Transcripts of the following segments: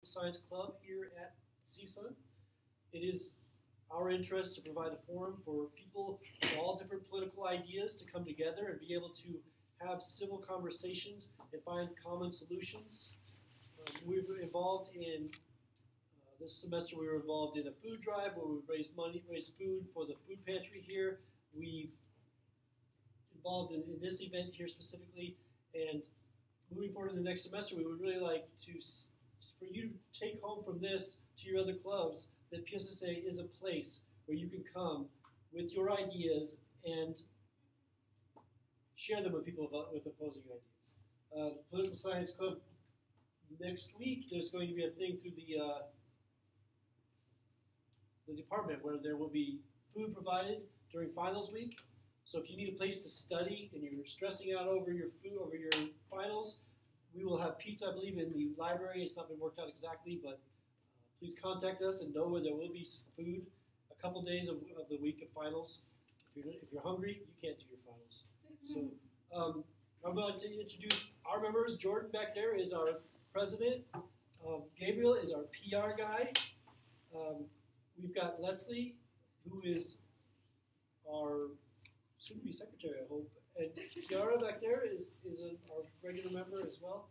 Science Club here at CSUN. It is our interest to provide a forum for people of all different political ideas to come together and be able to have civil conversations and find common solutions. We were involved in, this semester we were involved in a food drive where we raised food for the food pantry here. We've involved in this event here specifically, and moving forward in the next semester, we would really like for you to take home from this to your other clubs that PSSA is a place where you can come with your ideas and share them with people with opposing ideas. The Political Science Club, next week, there's going to be a thing through the department where there will be food provided during finals week. So if you need a place to study and you're stressing out over your food, over your finals, we will have pizza, I believe, in the library. It's not been worked out exactly, but please contact us and know where there will be food a couple days of the week of finals. If you're hungry, you can't do your finals. So I'm going to introduce our members. Jordan back there is our president. Gabriel is our PR guy. We've got Leslie, who is our soon-to-be secretary, I hope. And Kiara back there is our regular member as well.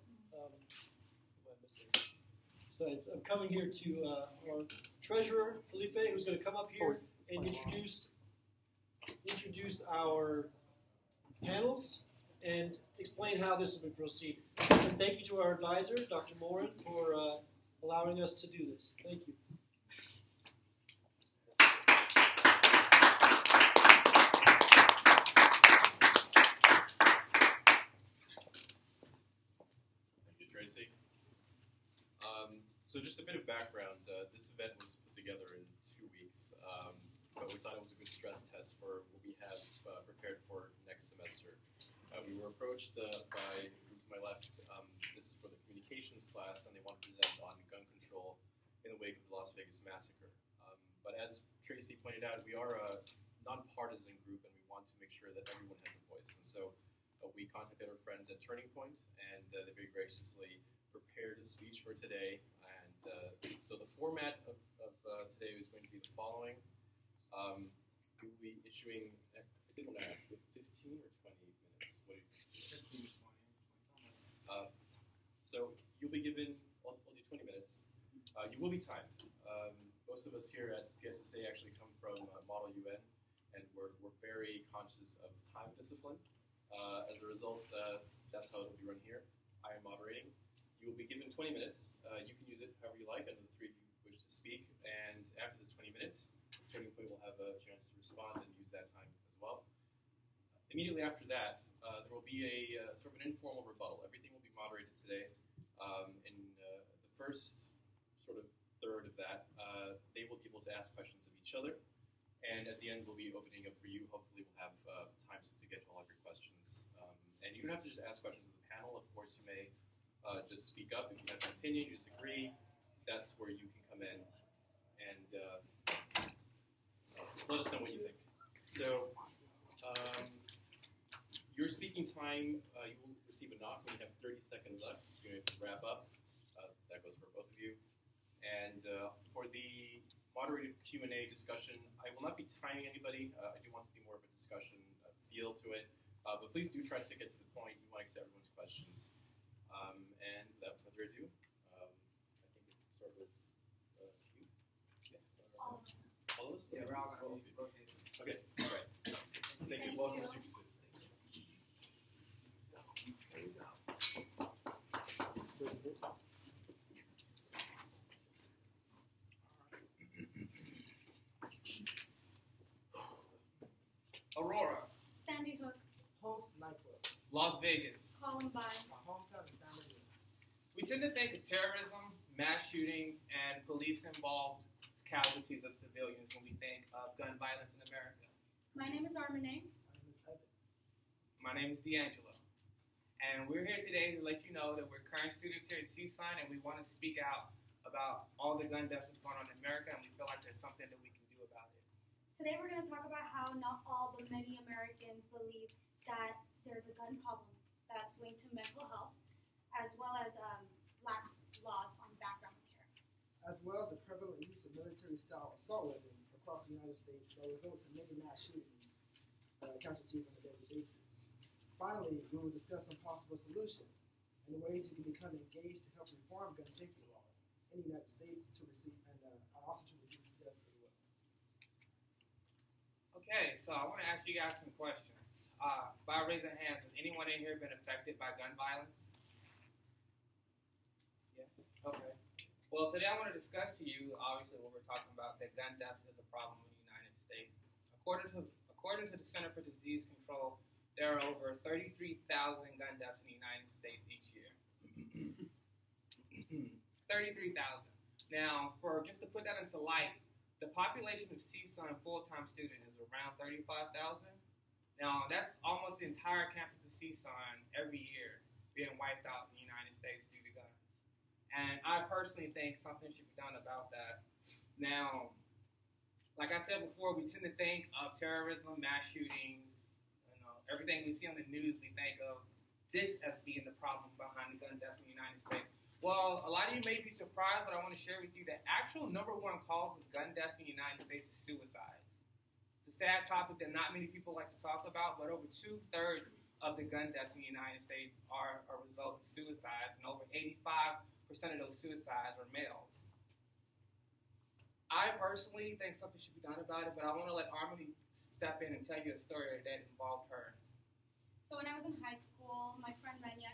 Besides, I'm coming here to our treasurer, Felipe, who's going to come up here and introduce our panels and explain how this will proceed. And thank you to our advisor, Dr. Morin, for allowing us to do this. Thank you. Tracy. So just a bit of background. This event was put together in 2 weeks, but we thought it was a good stress test for what we have prepared for next semester. We were approached by the group to my left. This is for the communications class, and they want to present on gun control in the wake of the Las Vegas massacre. But as Tracy pointed out, we are a nonpartisan group, and we want to make sure that everyone has a voice. And so we contacted our friends at Turning Point, and they very graciously prepared a speech for today. And so the format of today is going to be the following. We will be issuing, I did want to ask, 15 or 20 minutes? What do you think? 15 to 20. So you'll be given, I'll do 20 minutes. You will be timed. Most of us here at PSSA actually come from Model UN, and we're very conscious of time discipline. As a result, that's how it will be run here. I am moderating. You will be given 20 minutes. You can use it however you like under the three of you wish to speak. And after this 20 minutes, Turning Point will have a chance to respond and use that time as well. Immediately after that, there will be a sort of an informal rebuttal. Everything will be moderated today. In the first sort of third of that, they will be able to ask questions of each other. And at the end, we'll be opening up for you. Hopefully, we'll have time to get to all of your questions. And you don't have to just ask questions of the panel. Of course, you may just speak up. If you have an opinion, you disagree, that's where you can come in and let us know what you think. So, your speaking time, you will receive a knock when you have 30 seconds left. So you're going to wrap up. That goes for both of you. And for the moderated Q&A discussion, I will not be timing anybody. I do want to be more of a discussion feel to it. But please do try to get to the point. We want to get to everyone's questions. And without further ado, I think we can start with you. Yeah. All of us? Yeah, we're all going to rotate. Okay, all right. Thank you. Welcome to Super Split. There you go. Aurora, Sandy Hook, Post nightclub. Las Vegas. Columbine. My hometown is San Diego. We tend to think of terrorism, mass shootings, and police-involved casualties of civilians when we think of gun violence in America. My name is Armene. My name is Evan. My name is D'Angelo. And we're here today to let you know that we're current students here at CSUN, and we want to speak out about all the gun deaths that's going on in America, and we feel like there's something that we can do about it. Today we're going to talk about how not all but many Americans believe that there's a gun problem that's linked to mental health, as well as lax laws on background care. use of military-style assault weapons across the United States that results in many mass shootings, casualties on a daily basis. Finally, we will discuss some possible solutions and ways you can become engaged to help reform gun safety laws in the United States to receive and also to reduce deaths as well. Okay, so I want to ask you guys some questions. By raising hands, has anyone in here been affected by gun violence? Yeah. Okay. Well, today I want to discuss to you, obviously, what we're talking about, that gun deaths is a problem in the United States. According to the Center for Disease Control, there are over 33,000 gun deaths in the United States each year. 33,000. Now, just to put that into light, the population of CSUN full-time student is around 35,000. Now, that's almost the entire campus of CSUN every year being wiped out in the United States due to guns. And I personally think something should be done about that. Now, like I said before, we tend to think of terrorism, mass shootings, everything we see on the news, we think of this as being the problem behind the gun deaths in the United States. Well, a lot of you may be surprised, but I want to share with you the actual number one cause of gun deaths in the United States is suicides. It's a sad topic that not many people like to talk about, but over 2/3 of the gun deaths in the United States are a result of suicides, and over 85% of those suicides are males. I personally think something should be done about it, but I want to let Armony step in and tell you a story that involved her. So when I was in high school, my friend Renya,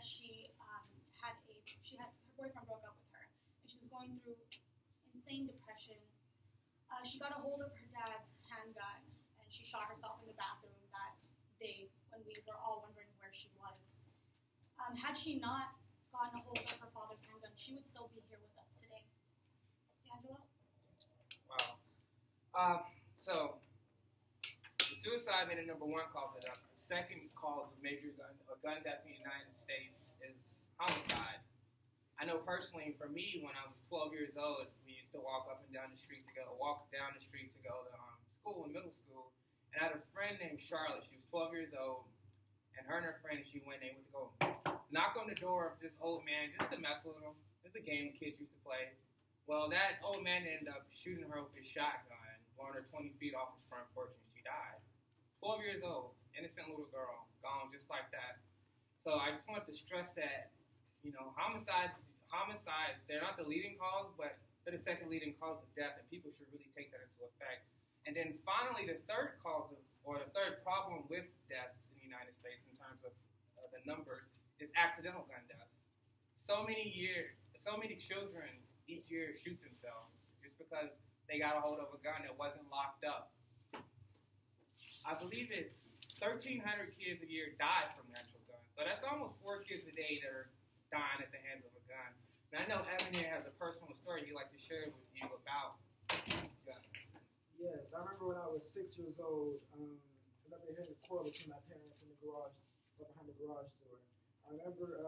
her boyfriend broke up with her, and she was going through insane depression. She got a hold of her dad's handgun, and she shot herself in the bathroom that day when we were all wondering where she was. Had she not gotten a hold of her father's handgun, she would still be here with us today. Angela? Wow. So the suicide made a number one cause of death. The second cause of major gun deaths in the United States is homicide. I know personally, for me, when I was 12 years old, we used to walk down the street to go to school in middle school. And I had a friend named Charlotte. She was 12 years old, and her and her friend, they went to go knock on the door of this old man just to mess with him. It's a game kids used to play. Well, that old man ended up shooting her with his shotgun, blowing her 20 feet off his front porch, and she died. 12 years old, innocent little girl, gone just like that. So I just want to stress that, homicides, they're not the leading cause, but they're the second leading cause of death, and people should really take that into effect. And then finally, the third problem with deaths in the United States in terms of the numbers is accidental gun deaths. So many children each year shoot themselves just because they got a hold of a gun that wasn't locked up. I believe it's 1,300 kids a year die from natural guns. So that's almost 4 kids a day that are dying at the hands of a gun. And I know Evan here has a personal story he'd like to share with you about guns. Yes, I remember when I was 6 years old, I remember hearing a quarrel between my parents in the garage, right behind the garage door. I remember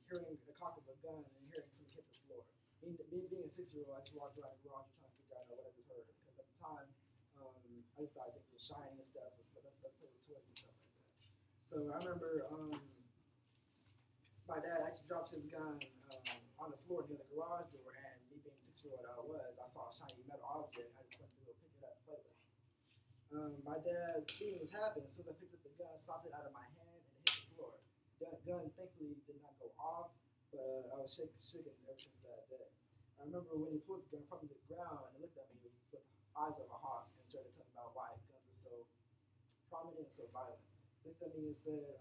hearing the cock of a gun and hearing something hit the floor. Me being a 6-year-old, I just walked around the garage trying to figure out what I just heard. Because at the time, I just thought it was shiny and stuff, but let's play with toys and stuff like that. So I remember my dad actually dropped his gun on the floor near the garage door, and me being 6-year-old I saw a shiny metal object. I just went to go pick it up and play with it. My dad, seeing this happen, as soon as I picked up the gun, stopped it out of my hand, and it hit the floor. The gun thankfully did not go off, but I was shaken ever since that day. I remember when he pulled the gun from the ground and looked at me with the eyes of a hawk and started telling me about why guns were so prominent and so violent. He looked at me and said,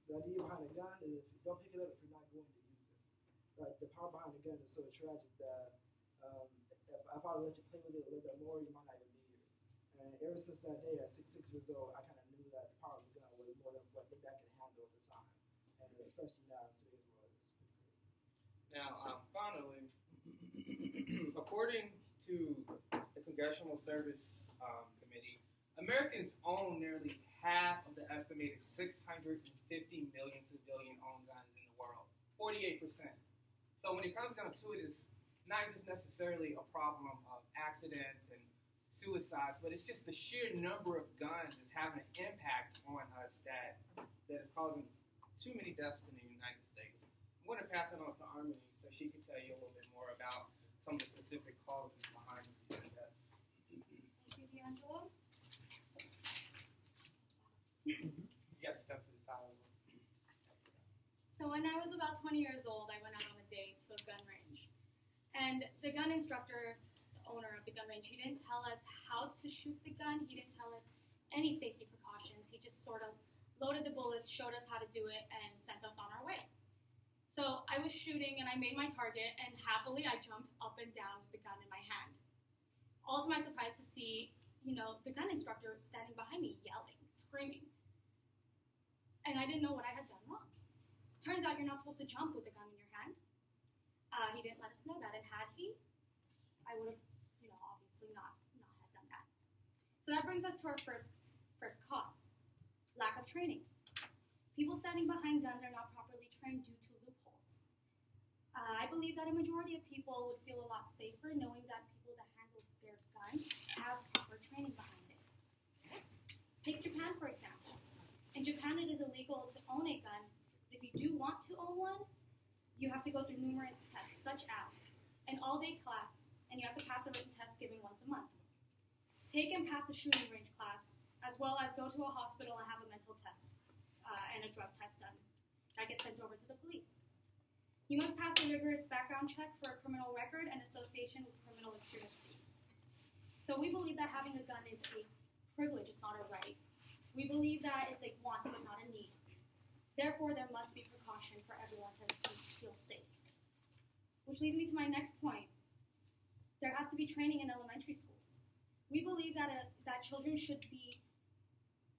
the idea behind a gun is if you don't pick it up if you're not going to use it. Like, the power behind the gun is so tragic that if I let you play with it a little bit more, you might not even be here. And ever since that day, at 6 years old, I kind of knew that the power of the gun was more than what the back can handle at the time. And especially now in today's world, it's pretty crazy. Now, finally, according to the Congressional Service Committee, Americans own nearly half of the estimated 650 million civilian-owned guns in the world, 48%. So when it comes down to it, it's not just necessarily a problem of accidents and suicides, but it's just the sheer number of guns is having an impact on us that is causing too many deaths in the United States. I'm going to pass it on to Armini so she can tell you a little bit more about some of the specific causes behind You got to step to the side a little. So when I was about 20 years old, I went out on a date to a gun range. And the gun instructor, the owner of the gun range, he didn't tell us how to shoot the gun. He didn't tell us any safety precautions. He just sort of loaded the bullets, showed us how to do it, and sent us on our way. So I was shooting, and I made my target, and happily I jumped up and down with the gun in my hand. All to my surprise to see, the gun instructor standing behind me, yelling, screaming. And I didn't know what I had done wrong. Turns out you're not supposed to jump with a gun in your hand. He didn't let us know that, and had he, I would have, obviously not have done that. So that brings us to our first cause, lack of training. People standing behind guns are not properly trained due to loopholes. I believe that a majority of people would feel a lot safer knowing that people that handle their guns have proper training behind it. Take Japan, for example. In Japan, it is illegal to own a gun, but if you do want to own one, you have to go through numerous tests, such as an all-day class, and you have to pass a written test given once a month. Take and pass a shooting range class, as well as go to a hospital and have a mental test and a drug test done. That gets sent over to the police. You must pass a rigorous background check for a criminal record and association with criminal extremists. So we believe that having a gun is a privilege, it's not a right. We believe that it's a want but not a need. Therefore, there must be precaution for everyone to feel safe. Which leads me to my next point. There has to be training in elementary schools. We believe that children should be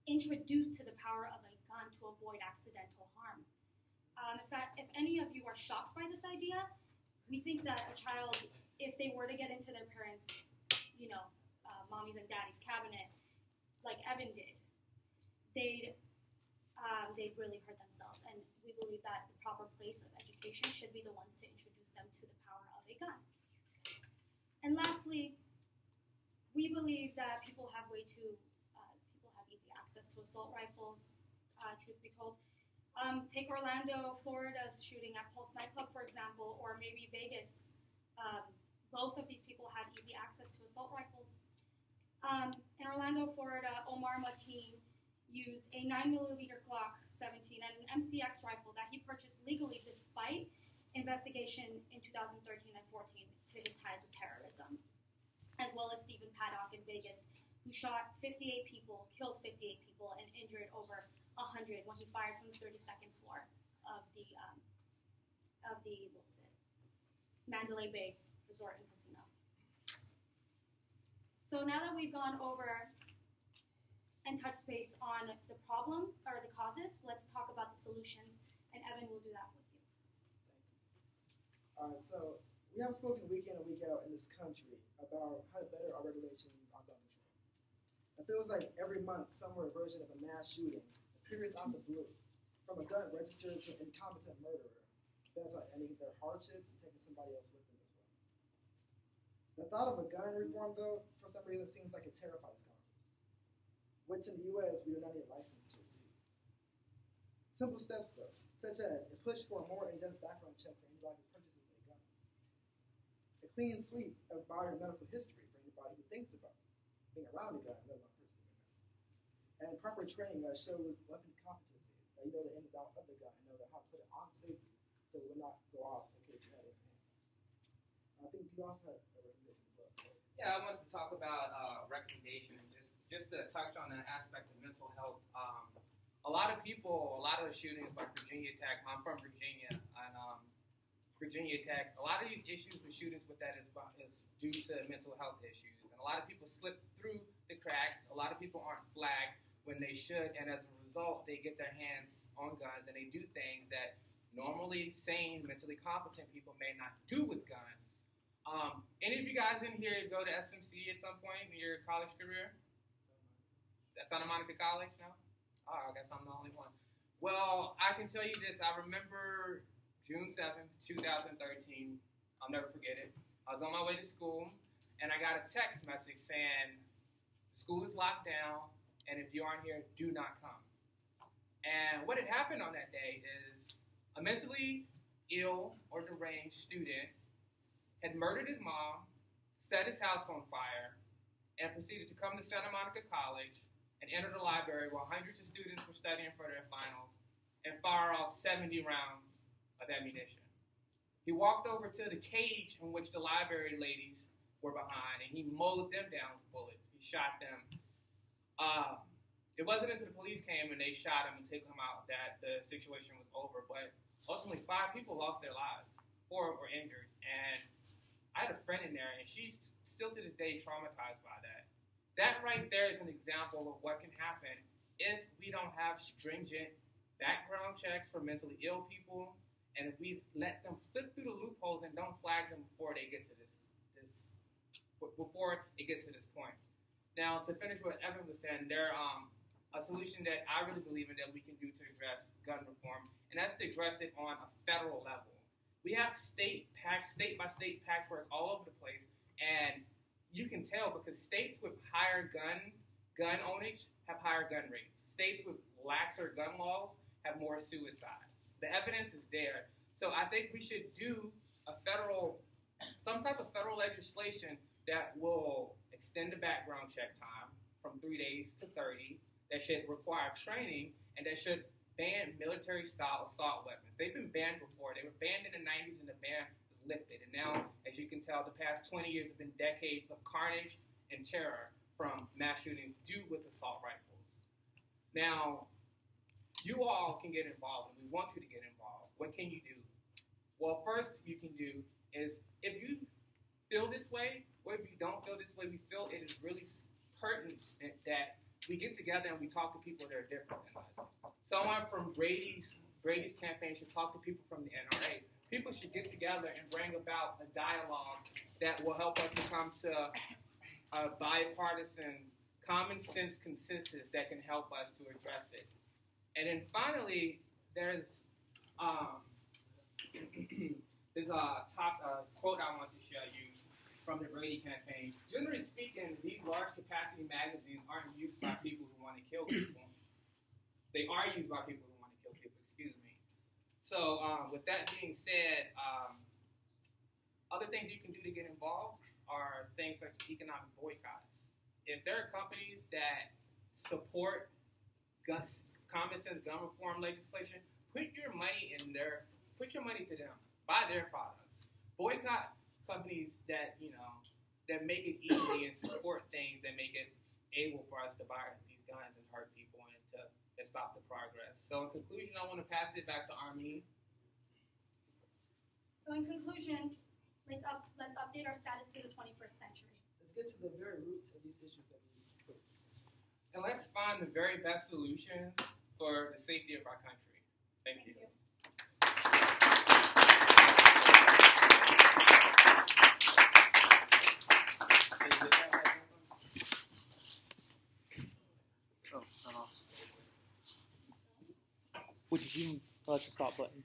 introduced to the power of a gun to avoid accidental harm. If any of you are shocked by this idea, we think that a child, if they were to get into their parents' mommy's and daddy's cabinet, like Evan did, they'd really hurt themselves. And we believe that the proper place of education should be the ones to introduce them to the power of a gun. And lastly, we believe that people have easy access to assault rifles, truth be told. Take Orlando, Florida's shooting at Pulse nightclub, for example, or maybe Vegas. Both of these people had easy access to assault rifles. In Orlando, Florida, Omar Mateen used a 9mm Glock 17 and an MCX rifle that he purchased legally despite investigation in 2013 and 14 to his ties with terrorism, as well as Stephen Paddock in Vegas, who shot 58 people, killed 58 people, and injured over 100 when he fired from the 32nd floor of the Mandalay Bay Resort and Casino. So now that we've gone over and touched base on the problem or the causes, let's talk about the solutions, and Evan will do that with you. All right, so we have spoken week in and week out in this country about how to better our regulations on gun control. It feels like every month somewhere a version of a mass shooting appears out of the blue, from a gun registered to an incompetent murderer, bent on ending their hardships and taking somebody else with them as well. The thought of a gun reform, though, for some reason seems like it terrifies Congress, which in the U.S. we do not need a license to receive. Simple steps, though, such as a push for a more in-depth background check for anybody who purchases a gun, a clean sweep of biomedical history for anybody who thinks about being around a gun, let alone purchasing a gun, and proper training that shows weapon competency, that you know the ins and outs of the gun and know how to put it on safely so it will not go off in case you had it in your hands. I think you also had a recommendation as well. Yeah, I wanted to talk about recommendation and just to touch on the aspect of mental health. A lot of the shootings like Virginia Tech, I'm from Virginia, and Virginia Tech, a lot of these issues with shootings with that is due to mental health issues. And a lot of people slip through the cracks. A lot of people aren't flagged when they should, and as a result, they get their hands on guns and they do things that normally sane, mentally competent people may not do with guns. Any of you guys in here go to SMC at some point in your college career? That's Santa Monica College, no? Oh, I guess I'm the only one. Well, I can tell you this. I remember June 7th, 2013. I'll never forget it. I was on my way to school, and I got a text message saying, school is locked down, and if you aren't here, do not come. And what had happened on that day is a mentally ill or deranged student had murdered his mom, set his house on fire, and proceeded to come to Santa Monica College and entered the library while hundreds of students were studying for their finals and fired off 70 rounds of ammunition. He walked over to the cage in which the library ladies were behind, and he mowed them down with bullets. He shot them. It wasn't until the police came and they shot him and took him out that the situation was over. But ultimately, 5 people lost their lives, 4 were injured. And I had a friend in there, and she's still to this day traumatized by that. That right there is an example of what can happen if we don't have stringent background checks for mentally ill people, and if we let them slip through the loopholes and don't flag them before they get to before it gets to this point. Now, to finish what Evan was saying, there a solution that I really believe in that we can do to address gun reform, and that's to address it on a federal level. We have state by state patchwork all over the place, and you can tell because states with higher gun ownage have higher gun rates. States with laxer gun laws have more suicides. The evidence is there. So I think we should do some type of federal legislation that will extend the background check time from 3 days to 30, that should require training, and that should ban military-style assault weapons. They've been banned before. They were banned in the 90s, and the ban was lifted. And now, as you can tell, the past 20 years have been decades of carnage and terror from mass shootings due with assault rifles. Now, you all can get involved, and we want you to get involved. What can you do? Well, first you can do is, if you feel this way, or if you don't feel this way, we feel it is really pertinent that we get together and we talk to people that are different than us. Someone from Brady's campaign should talk to people from the NRA. People should get together and bring about a dialogue that will help us to come to a bipartisan, common sense consensus that can help us to address it. And then finally, there's a quote I want to show you from the Brady campaign. Generally speaking, these large capacity magazines aren't used by people who want to kill people. They are used by people who want to kill people, excuse me. So with that being said, other things you can do to get involved are things such as economic boycotts. If there are companies that support common sense gun reform legislation, put your money to them. Buy their products. Boycott companies that make it easy and support things that make it able for us to buy these guns and hurt people and to stop the progress. So in conclusion, I want to pass it back to Armin. So in conclusion, let's update our status to the 21st century. Let's get to the very roots of these issues that we face. And let's find the very best solutions for the safety of our country. Thank you. Would you that's the stop button?